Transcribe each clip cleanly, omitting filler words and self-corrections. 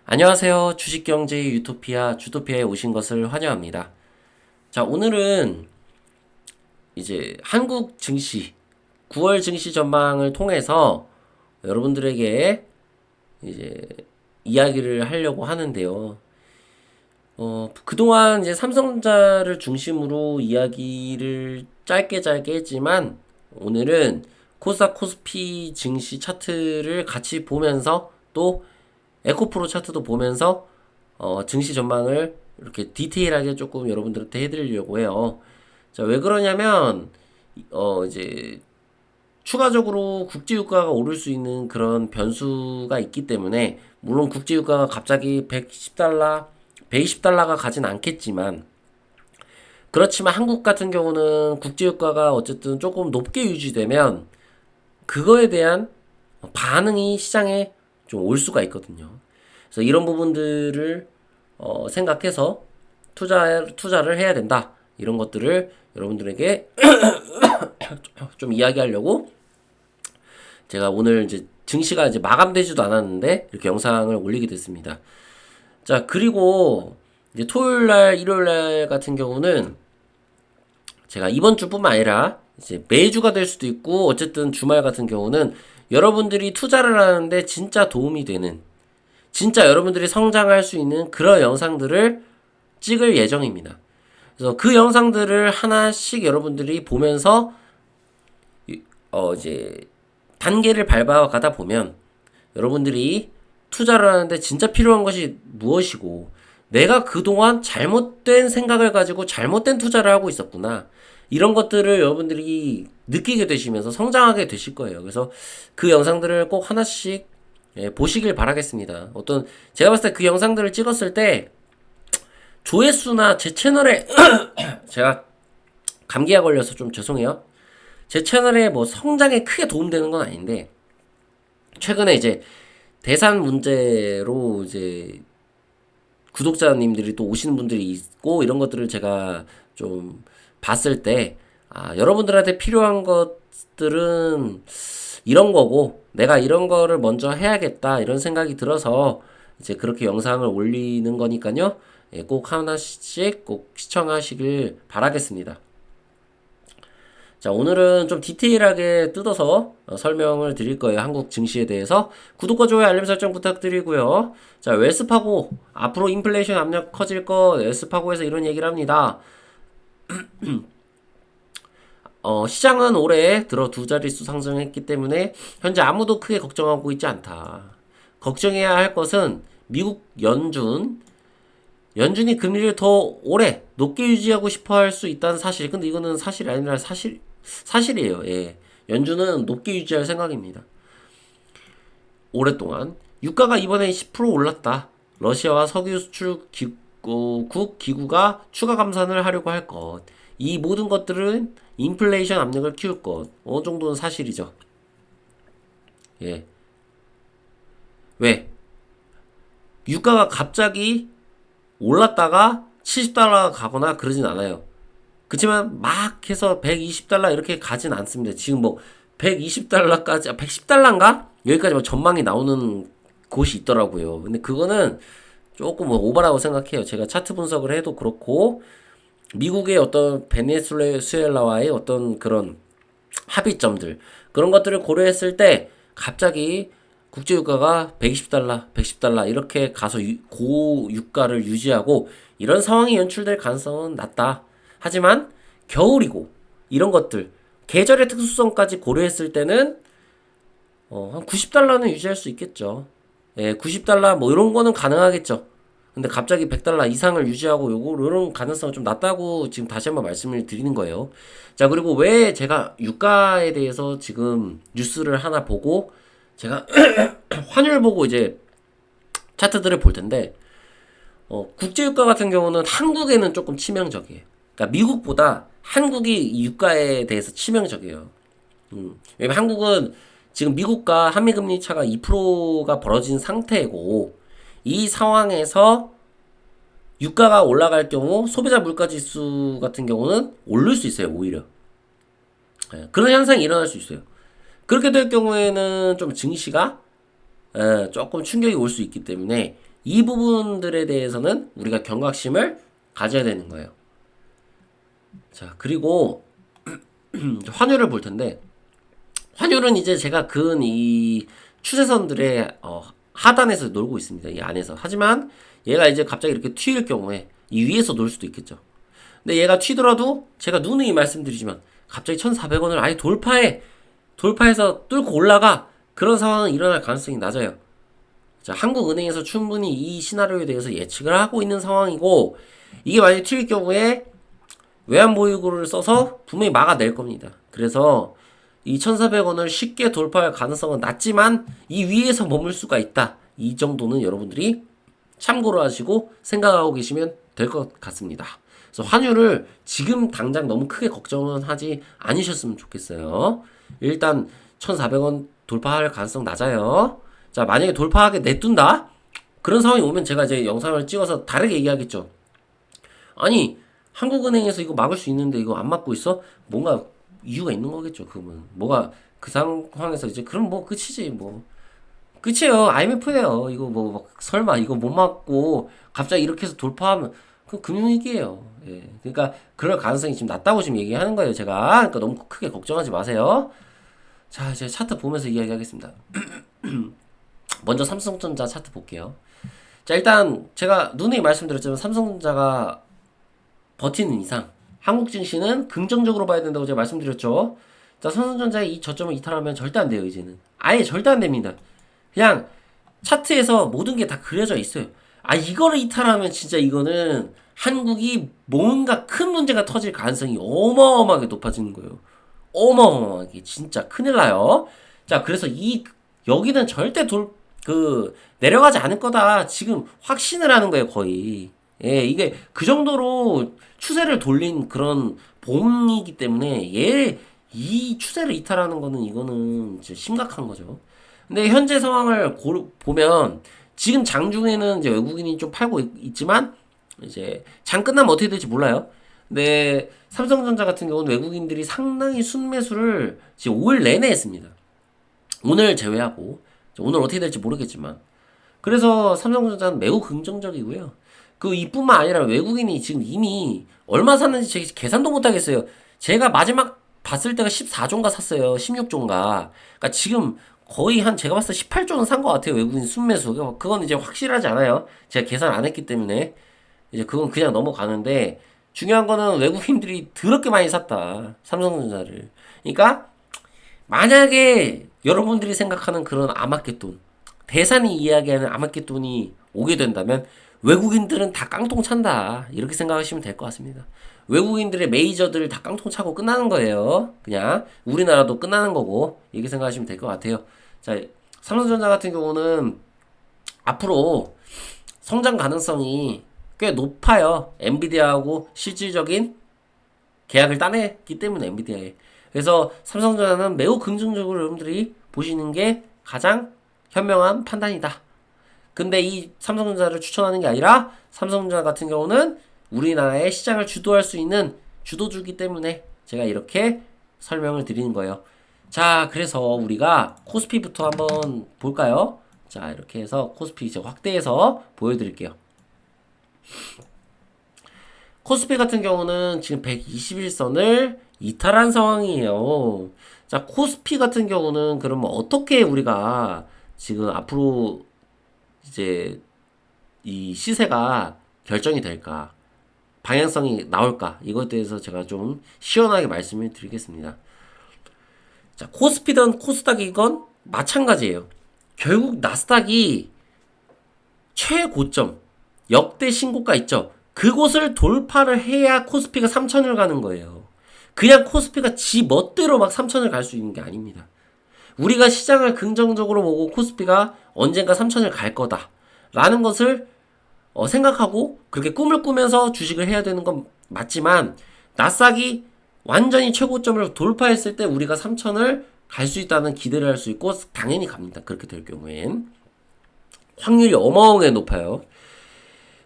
안녕하세요. 주식경제 유토피아 주토피아에 오신 것을 환영합니다. 자, 오늘은 이제 한국 증시 9월 증시 전망을 통해서 여러분들에게 이제 이야기를 하려고 하는데요. 그동안 이제 삼성전자를 중심으로 이야기를 짧게 했지만 오늘은 코스닥 코스피 증시 차트를 같이 보면서 또 에코프로 차트도 보면서 증시 전망을 이렇게 디테일하게 조금 여러분들한테 해드리려고 해요. 자, 왜 그러냐면 이제 추가적으로 국제유가가 오를 수 있는 그런 변수가 있기 때문에 물론 국제유가가 갑자기 110달러, 120달러가 가진 않겠지만 그렇지만 한국 같은 경우는 국제유가가 어쨌든 조금 높게 유지되면 그거에 대한 반응이 시장에 좀 올 수가 있거든요. 그래서 이런 부분들을 생각해서 투자를 해야 된다. 이런 것들을 여러분들에게 좀 이야기하려고 제가 오늘 이제 증시가 이제 마감되지도 않았는데 이렇게 영상을 올리게 됐습니다. 자, 그리고 이제 토요일 날, 일요일 날 같은 경우는 제가 이번 주뿐만 아니라 이제 매주가 될 수도 있고 어쨌든 주말 같은 경우는 여러분들이 투자를 하는데 진짜 도움이 되는 진짜 여러분들이 성장할 수 있는 그런 영상들을 찍을 예정입니다. 그래서 그 영상들을 하나씩 여러분들이 보면서 이제 단계를 밟아가다 보면 여러분들이 투자를 하는데 진짜 필요한 것이 무엇이고 내가 그동안 잘못된 생각을 가지고 잘못된 투자를 하고 있었구나. 이런 것들을 여러분들이 느끼게 되시면서 성장하게 되실 거예요. 그래서 그 영상들을 꼭 하나씩 보시길 바라겠습니다. 제가 봤을 때 그 영상들을 찍었을 때 조회수나 제 채널에 제가 감기가 걸려서 좀 죄송해요. 제 채널에 뭐 성장에 크게 도움되는 건 아닌데 최근에 이제 대산 문제로 이제 구독자님들이 또 오시는 분들이 있고 이런 것들을 제가 좀 봤을 때 여러분들한테 필요한 것들은 이런 거고 내가 이런 거를 먼저 해야겠다 이런 생각이 들어서 이제 그렇게 영상을 올리는 거니까요. 예, 꼭 하나씩 꼭 시청하시길 바라겠습니다. 자, 오늘은 좀 디테일하게 뜯어서 설명을 드릴 거예요. 한국 증시에 대해서. 구독과 좋아요, 알림 설정 부탁드리고요. 자, 웰스파고. 앞으로 인플레이션 압력 커질 거 웰스파고에서 이런 얘기를 합니다. 시장은 올해 들어 두 자릿수 상승했기 때문에 현재 아무도 크게 걱정하고 있지 않다. 걱정해야 할 것은 미국 연준이 금리를 더 오래 높게 유지하고 싶어 할 수 있다는 사실. 근데 이거는 사실이 아니라 사실이에요. 예. 연준은 높게 유지할 생각입니다. 오랫동안. 유가가 이번에 10% 올랐다. 러시아와 석유 수출국 기구가 추가 감산을 하려고 할 것. 이 모든 것들은 인플레이션 압력을 키울 것. 어느 정도는 사실이죠. 예. 왜? 유가가 갑자기 올랐다가 70달러가 가거나 그러진 않아요. 그렇지만 막 해서 120달러 이렇게 가진 않습니다. 지금 뭐 120달러까지, 110달러인가? 여기까지 뭐 전망이 나오는 곳이 있더라고요. 근데 그거는 조금 뭐 오버라고 생각해요. 제가 차트 분석을 해도 그렇고, 미국의 어떤 베네수엘라와의 어떤 그런 합의점들, 그런 것들을 고려했을 때 갑자기 국제유가가 120달러, 110달러 이렇게 가서 고유가를 유지하고 이런 상황이 연출될 가능성은 낮다. 하지만 겨울이고 이런 것들 계절의 특수성까지 고려했을 때는 한 90달러는 유지할 수 있겠죠. 예, 90달러 뭐 이런 거는 가능하겠죠. 근데 갑자기 100달러 이상을 유지하고 요런 가능성은 좀 낮다고 지금 다시 한번 말씀을 드리는 거예요. 자, 그리고 왜 제가 유가에 대해서 지금 뉴스를 하나 보고 제가 환율 보고 이제 차트들을 볼 텐데 국제유가 같은 경우는 한국에는 조금 치명적이에요. 그러니까 미국보다 한국이 이 유가에 대해서 치명적이에요. 왜냐면 한국은 지금 미국과 한미금리 차가 2%가 벌어진 상태고 이 상황에서 유가가 올라갈 경우 소비자 물가지수 같은 경우는 오를 수 있어요. 오히려 그런 현상이 일어날 수 있어요. 그렇게 될 경우에는 좀 증시가 조금 충격이 올 수 있기 때문에 이 부분들에 대해서는 우리가 경각심을 가져야 되는 거예요. 자, 그리고 환율을 볼 텐데, 환율은 이제 제가 근 이 추세선들의 하단에서 놀고 있습니다. 이 안에서. 하지만 얘가 이제 갑자기 이렇게 튀일 경우에 이 위에서 놀 수도 있겠죠. 근데 얘가 튀더라도 제가 누누이 말씀드리지만 갑자기 1,400원을 아예 돌파해서 뚫고 올라가, 그런 상황은 일어날 가능성이 낮아요. 자, 한국은행에서 충분히 이 시나리오에 대해서 예측을 하고 있는 상황이고, 이게 만약에 튀길 경우에 외환보유고를 써서 분명히 막아낼 겁니다. 그래서 이 1,400원을 쉽게 돌파할 가능성은 낮지만 이 위에서 머물 수가 있다. 이 정도는 여러분들이 참고로 하시고 생각하고 계시면 될 것 같습니다. 그래서 환율을 지금 당장 너무 크게 걱정은 하지 않으셨으면 좋겠어요. 일단 1,400원 돌파할 가능성 낮아요. 자, 만약에 돌파하게 내둔다? 그런 상황이 오면 제가 이제 영상을 찍어서 다르게 얘기하겠죠. 아니, 한국은행에서 이거 막을 수 있는데 이거 안 막고 있어? 뭔가 이유가 있는 거겠죠. 그러면 뭐가 그 상황에서 이제 그럼 뭐 끝이지 뭐. 끝이에요. IMF예요. 이거 뭐 설마 이거 못 막고 갑자기 이렇게 해서 돌파하면 그 금융위기예요. 예. 그러니까 그럴 가능성이 지금 낮다고 지금 얘기하는 거예요. 제가. 그러니까 너무 크게 걱정하지 마세요. 자, 이제 차트 보면서 이야기하겠습니다. 먼저 삼성전자 차트 볼게요. 자, 일단 제가 누누이 말씀드렸지만 삼성전자가 버티는 이상 한국 증시는 긍정적으로 봐야 된다고 제가 말씀드렸죠. 자, 삼성전자의 이 저점을 이탈하면 절대 안 돼요. 이제는 아예 절대 안 됩니다. 그냥 차트에서 모든 게 다 그려져 있어요. 아, 이거를 이탈하면 진짜 이거는 한국이 뭔가 큰 문제가 터질 가능성이 어마어마하게 높아지는 거예요. 어마어마하게 진짜 큰일 나요. 자, 그래서 여기는 절대 내려가지 않을 거다. 지금 확신을 하는 거예요, 거의. 예, 이게 그 정도로 추세를 돌린 그런 봄이기 때문에 이 추세를 이탈하는 거는 이거는 진짜 심각한 거죠. 근데 현재 상황을 보면 지금 장중에는 이제 외국인이 좀 팔고 있지만 이제 장 끝나면 어떻게 될지 몰라요. 근데 삼성전자 같은 경우는 외국인들이 상당히 순매수를 지금 5일 내내 했습니다. 오늘 제외하고 오늘 어떻게 될지 모르겠지만, 그래서 삼성전자는 매우 긍정적이고요. 그 이뿐만 아니라 외국인이 지금 이미 얼마 샀는지 제가 계산도 못 하겠어요. 제가 마지막 봤을 때가 14조인가 샀어요. 16조인가. 그러니까 지금 거의 제가 봤을 때 18조는 산 것 같아요. 외국인 순매수. 그건 이제 확실하지 않아요. 제가 계산 안 했기 때문에. 이제 그건 그냥 넘어가는데, 중요한 거는 외국인들이 더럽게 많이 샀다. 삼성전자를. 그러니까 만약에 여러분들이 생각하는 그런 아마겟돈, 대산이 이야기하는 아마겟돈이 오게 된다면 외국인들은 다 깡통 찬다. 이렇게 생각하시면 될 것 같습니다. 외국인들의 메이저들 다 깡통 차고 끝나는 거예요. 그냥 우리나라도 끝나는 거고, 이렇게 생각하시면 될 것 같아요. 자, 삼성전자 같은 경우는 앞으로 성장 가능성이 꽤 높아요. 엔비디아하고 실질적인 계약을 따냈기 때문에, 엔비디아에. 그래서 삼성전자는 매우 긍정적으로 여러분들이 보시는 게 가장 현명한 판단이다. 근데 이 삼성전자를 추천하는 게 아니라 삼성전자 같은 경우는 우리나라의 시장을 주도할 수 있는 주도주기 때문에 제가 이렇게 설명을 드리는 거예요. 자, 그래서 우리가 코스피부터 한번 볼까요? 자, 이렇게 해서 코스피 이제 확대해서 보여드릴게요. 코스피 같은 경우는 지금 121선을 이탈한 상황이에요. 자, 코스피 같은 경우는 그러면 어떻게 우리가 지금 앞으로 이제 이 시세가 결정이 될까? 방향성이 나올까? 이것에 대해서 제가 좀 시원하게 말씀을 드리겠습니다. 자, 코스피든 코스닥이건 마찬가지예요. 결국 나스닥이 최고점, 역대 신고가 있죠. 그곳을 돌파를 해야 코스피가 3천을 가는 거예요. 그냥 코스피가 지 멋대로 막 3천을 갈 수 있는 게 아닙니다. 우리가 시장을 긍정적으로 보고 코스피가 언젠가 3천을 갈 거다 라는 것을 생각하고 그렇게 꿈을 꾸면서 주식을 해야 되는 건 맞지만, 나스닥이 완전히 최고점을 돌파했을 때 우리가 3천을 갈 수 있다는 기대를 할 수 있고 당연히 갑니다. 그렇게 될 경우엔 확률이 어마어마하게 높아요.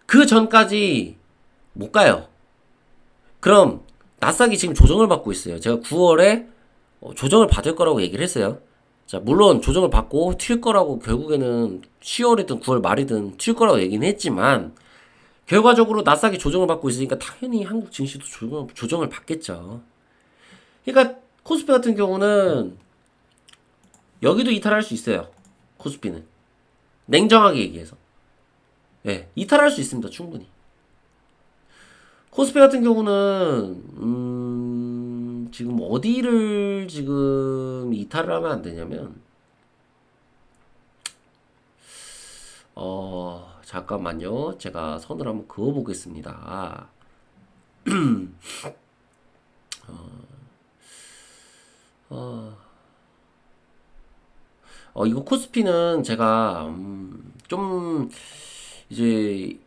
그 전까지 못 가요. 그럼 나스닥이 지금 조정을 받고 있어요. 제가 9월에 조정을 받을 거라고 얘기를 했어요. 자, 물론 조정을 받고 튈 거라고 결국에는 10월이든 9월 말이든 튈 거라고 얘기는 했지만 결과적으로 나스닥이 조정을 받고 있으니까 당연히 한국 증시도 조정을 받겠죠. 그러니까 코스피 같은 경우는 여기도 이탈할 수 있어요. 코스피는 냉정하게 얘기해서 예, 이탈할 수 있습니다. 충분히. 코스피 같은 경우는 지금 어디를 지금 이탈을 하면 안 되냐면 잠깐만요. 제가 선을 한번 그어 보겠습니다. 이거 코스피는 제가 좀 이제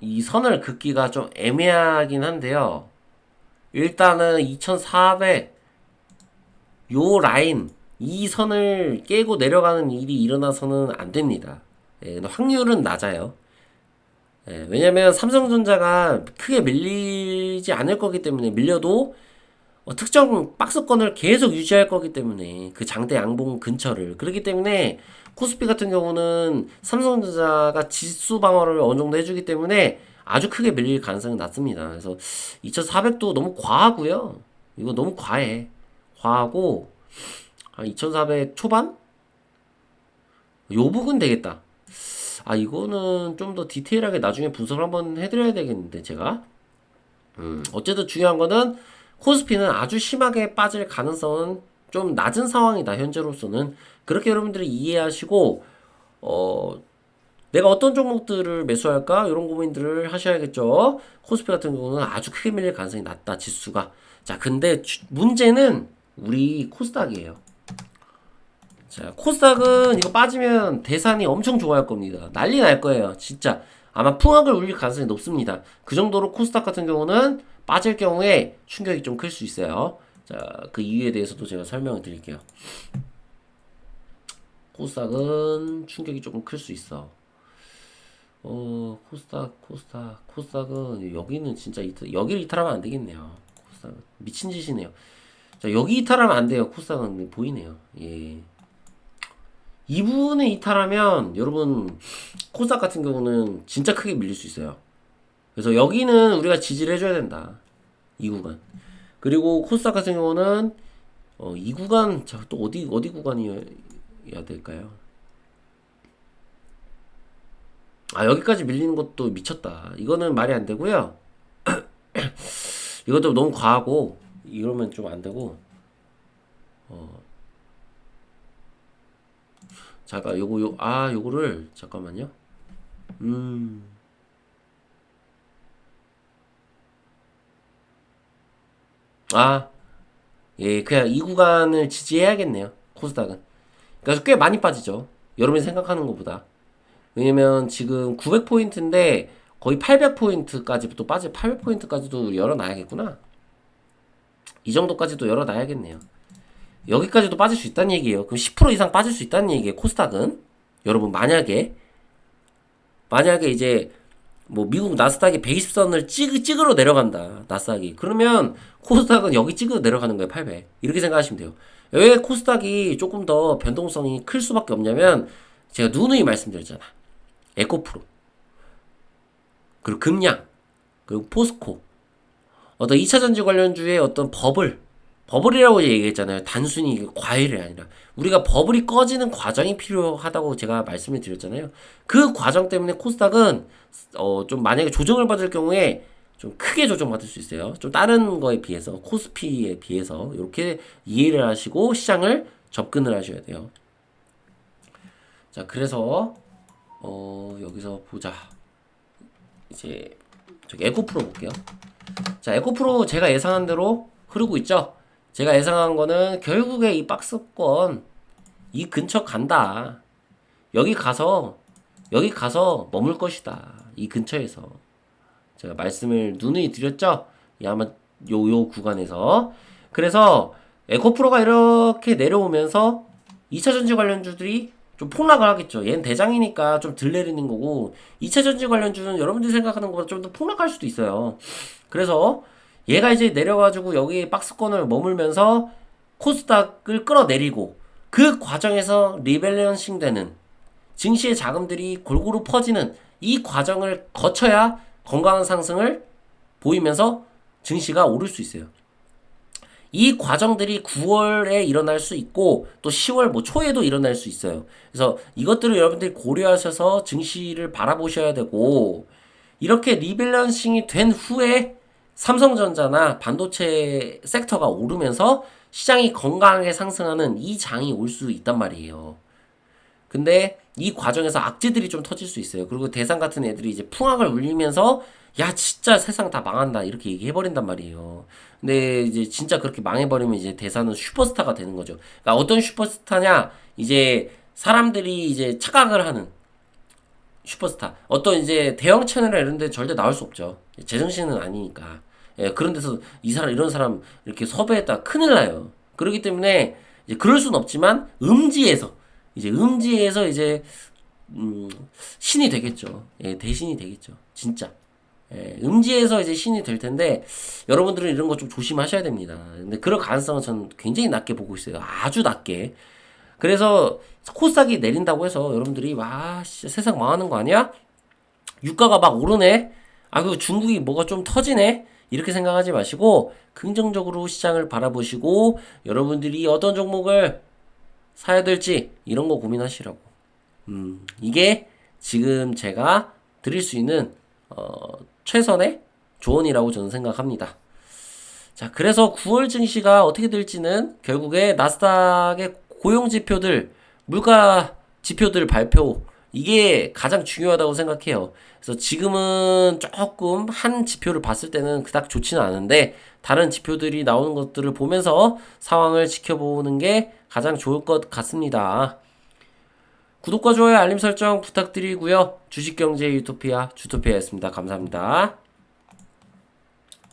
이 선을 긋기가 좀 애매하긴 한데요. 일단은 2400 요 라인 이 선을 깨고 내려가는 일이 일어나서는 안 됩니다. 예, 확률은 낮아요. 예, 왜냐면 삼성전자가 크게 밀리지 않을 거기 때문에 밀려도 특정 박스권을 계속 유지할 거기 때문에 그 장대 양봉 근처를 그렇기 때문에 코스피 같은 경우는 삼성전자가 지수 방어를 어느 정도 해주기 때문에 아주 크게 밀릴 가능성이 낮습니다. 그래서 2400도 너무 과하고요. 이거 너무 과해. 과하고 한 2400 초반? 요 부분 되겠다. 이거는 좀 더 디테일하게 나중에 분석을 한번 해드려야 되겠는데 제가 어쨌든 중요한 거는 코스피는 아주 심하게 빠질 가능성은 좀 낮은 상황이다. 현재로서는 그렇게 여러분들이 이해하시고 내가 어떤 종목들을 매수할까 이런 고민들을 하셔야겠죠. 코스피 같은 경우는 아주 크게 밀릴 가능성이 낮다. 지수가. 자, 근데 문제는 우리 코스닥이에요. 자, 코스닥은 이거 빠지면 대산이 엄청 좋아할 겁니다. 난리 날 거예요. 진짜. 아마 풍악을 울릴 가능성이 높습니다. 그 정도로 코스닥 같은 경우는 빠질 경우에 충격이 좀 클 수 있어요. 자, 그 이유에 대해서도 제가 설명을 드릴게요. 코스닥은 충격이 조금 클 수 있어. 코스닥은 여기는 진짜 여기를 이탈하면 안 되겠네요. 코스닥은 미친 짓이네요. 자, 여기 이탈하면 안 돼요. 코스닥은 보이네요. 예. 이 부분에 이탈하면 여러분 코스닥 같은 경우는 진짜 크게 밀릴 수 있어요. 그래서 여기는 우리가 지지를 해줘야 된다. 이 구간. 그리고 코스닥 같은 경우는 이 구간 또 어디 구간이어야 될까요? 여기까지 밀리는 것도 미쳤다. 이거는 말이 안 되고요. 이것도 너무 과하고 이러면 좀 안 되고. 잠깐 요거를 잠깐만요. 예, 그냥 이 구간을 지지해야겠네요. 코스닥은. 그래서 꽤 많이 빠지죠. 여러분이 생각하는 것보다. 왜냐면 지금 900포인트인데 거의 800포인트까지도 800포인트까지도 열어놔야겠구나. 이 정도까지도 열어놔야겠네요. 여기까지도 빠질 수 있다는 얘기예요. 그럼 10% 이상 빠질 수 있다는 얘기예요. 코스닥은. 여러분 만약에 이제 뭐 미국 나스닥이 120선을 찍으러 내려간다. 나스닥이. 그러면 코스닥은 여기 찍으러 내려가는 거예요. 800. 이렇게 생각하시면 돼요. 왜 코스닥이 조금 더 변동성이 클 수밖에 없냐면 제가 누누이 말씀드렸잖아. 에코프로. 그리고 금양. 그리고 포스코. 어떤 2차전지 관련주의 어떤 버블이라고 얘기했잖아요. 단순히 과일이 아니라 우리가 버블이 꺼지는 과정이 필요하다고 제가 말씀을 드렸잖아요. 그 과정 때문에 코스닥은 좀 만약에 조정을 받을 경우에 좀 크게 조정받을 수 있어요. 좀 다른 거에 비해서 코스피에 비해서 이렇게 이해를 하시고 시장을 접근을 하셔야 돼요. 자, 그래서 여기서 보자. 이제 저기 에코프로 볼게요. 자, 에코프로 제가 예상한 대로 흐르고 있죠. 제가 예상한 거는 결국에 이 박스권 이 근처 간다. 여기 가서 머물 것이다. 이 근처에서 제가 말씀을 누누이 드렸죠. 아마 요 구간에서. 그래서 에코프로가 이렇게 내려오면서 2차전지 관련주들이 좀 폭락을 하겠죠. 얘는 대장이니까 좀 덜 내리는 거고 2차전지 관련주는 여러분들이 생각하는 것보다 좀 더 폭락할 수도 있어요. 그래서 얘가 이제 내려가지고 여기 박스권을 머물면서 코스닥을 끌어내리고 그 과정에서 리밸런싱 되는 증시의 자금들이 골고루 퍼지는 이 과정을 거쳐야 건강한 상승을 보이면서 증시가 오를 수 있어요. 이 과정들이 9월에 일어날 수 있고 또 10월 뭐 초에도 일어날 수 있어요. 그래서 이것들을 여러분들이 고려하셔서 증시를 바라보셔야 되고, 이렇게 리밸런싱이 된 후에 삼성전자나 반도체 섹터가 오르면서 시장이 건강하게 상승하는 이 장이 올 수 있단 말이에요. 근데 이 과정에서 악재들이 좀 터질 수 있어요. 그리고 대상 같은 애들이 이제 풍악을 울리면서 야 진짜 세상 다 망한다 이렇게 얘기해버린단 말이에요. 근데 이제 진짜 그렇게 망해버리면 이제 대사는 슈퍼스타가 되는 거죠. 그러니까 어떤 슈퍼스타냐, 이제 사람들이 이제 착각을 하는 슈퍼스타. 어떤 이제 대형 채널이나 이런 데 절대 나올 수 없죠. 제정신은 아니니까. 예, 그런 데서 이 사람 이런 사람 이렇게 섭외했다 큰일 나요. 그렇기 때문에 이제 그럴 수는 없지만 음지에서 이제 음, 신이 되겠죠. 예, 대신이 되겠죠. 진짜. 예, 음지에서 이제 신이 될 텐데 여러분들은 이런 거 좀 조심하셔야 됩니다. 근데 그럴 가능성은 저는 굉장히 낮게 보고 있어요. 아주 낮게. 그래서 코스닥이 내린다고 해서 여러분들이 와 진짜 세상 망하는 거 아니야? 유가가 막 오르네. 아 그리고 중국이 뭐가 좀 터지네. 이렇게 생각하지 마시고 긍정적으로 시장을 바라보시고 여러분들이 어떤 종목을 사야 될지 이런 거 고민하시라고. 이게 지금 제가 드릴 수 있는 최선의 조언이라고 저는 생각합니다. 자, 그래서 9월 증시가 어떻게 될지는 결국에 나스닥의 고용 지표들, 물가 지표들 발표, 이게 가장 중요하다고 생각해요. 그래서 지금은 조금 한 지표를 봤을 때는 그닥 좋지는 않은데 다른 지표들이 나오는 것들을 보면서 상황을 지켜보는 게 가장 좋을 것 같습니다. 구독과 좋아요, 알림 설정 부탁드리고요. 주식경제 유토피아 주토피아였습니다. 감사합니다.